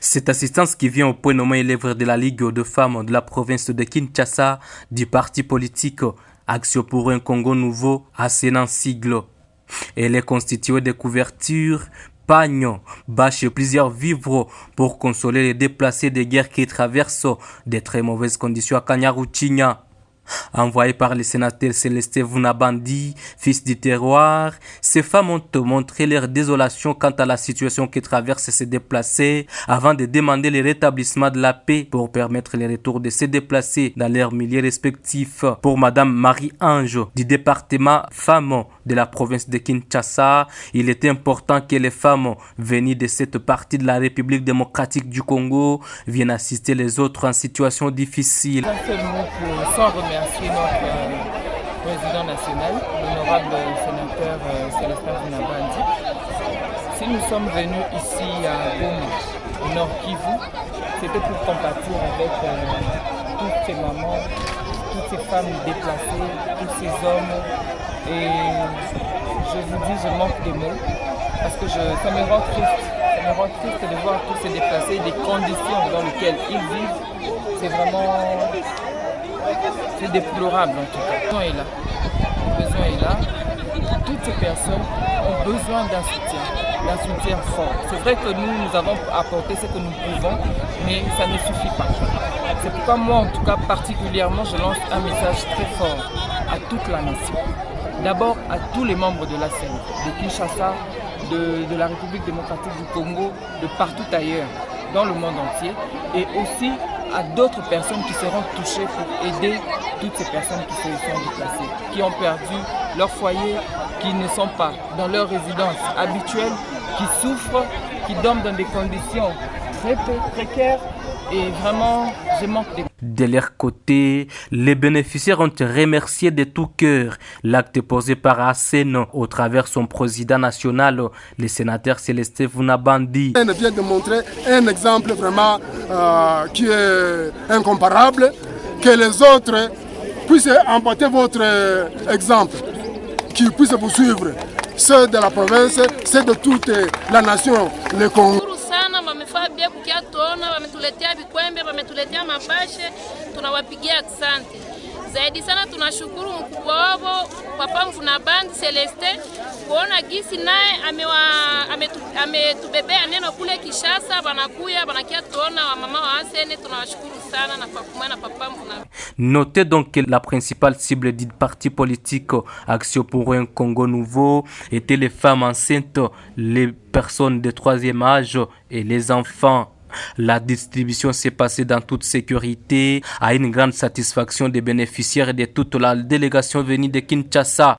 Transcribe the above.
Cette assistance qui vient au point nommé élève de la Ligue de femmes de la province de Kinshasa du parti politique Action pour un Congo nouveau, ASENA en sigle. Elle est constituée de couvertures, pagnes, bâches et plusieurs vivres pour consoler les déplacés de guerre qui traversent de très mauvaises conditions à Kanyaruchinya. Envoyé par le sénateur Célestin Vunabandi, fils du terroir, ces femmes ont montré leur désolation quant à la situation que traversent ces déplacés avant de demander le rétablissement de la paix pour permettre le retour de ces déplacés dans leurs milieux respectifs. Pour Madame Marie-Ange du département femmes de la province de Kinshasa, il était important que les femmes venues de cette partie de la République démocratique du Congo viennent assister les autres en situation difficile. Sans remercier notre président national, l'honorable sénateur Célestin Vunabandi. Si nous sommes venus ici à Goma, au Nord Kivu, c'était pour compatir avec toutes ces mamans, toutes ces femmes déplacées, tous ces hommes. Et je vous dis, je manque de mots parce que ça me rend triste. Ça me rend triste de voir tous ces déplacés, des conditions dans lesquelles ils vivent. C'est vraiment... C'est déplorable en tout cas. Le besoin est là. Le besoin est là. Toutes ces personnes ont besoin d'un soutien fort. C'est vrai que nous avons apporté ce que nous pouvons, mais ça ne suffit pas. C'est pourquoi moi, en tout cas particulièrement, je lance un message très fort à toute la nation. D'abord à tous les membres de l'ASENA, de Kinshasa, de la République démocratique du Congo, de partout ailleurs, dans le monde entier, et aussi à d'autres personnes qui seront touchées pour aider toutes ces personnes qui se sont déplacées, qui ont perdu leur foyer, qui ne sont pas dans leur résidence habituelle, qui souffrent, qui dorment dans des conditions très précaires. Et vraiment, je manque de leur côté, les bénéficiaires ont remercié de tout cœur l'acte posé par ASENA au travers son président national, le sénateur Célestin Vunabandi. Elle vient de montrer un exemple vraiment qui est incomparable, que les autres puissent emporter votre exemple, qu'ils puissent vous suivre, ceux de la province, ceux de toute la nation, le Congo. Wamefaa bia kukia tuona, wametuletea vikwembe, wametuletea mabashe, tunawapigia asante. Zaidi sana tunashukuru mkubwa wao Papa Vunabandi Celestin kuona gisi naye ametubebea neno kule Kinshasa, banakia tuona wa mama wa ASENA, tunawashukuru sana na Papa Vunabandi. Notez donc que la principale cible du parti politique Action pour un Congo nouveau était les femmes enceintes, les personnes de troisième âge et les enfants. La distribution s'est passée dans toute sécurité, à une grande satisfaction des bénéficiaires et de toute la délégation venue de Kinshasa.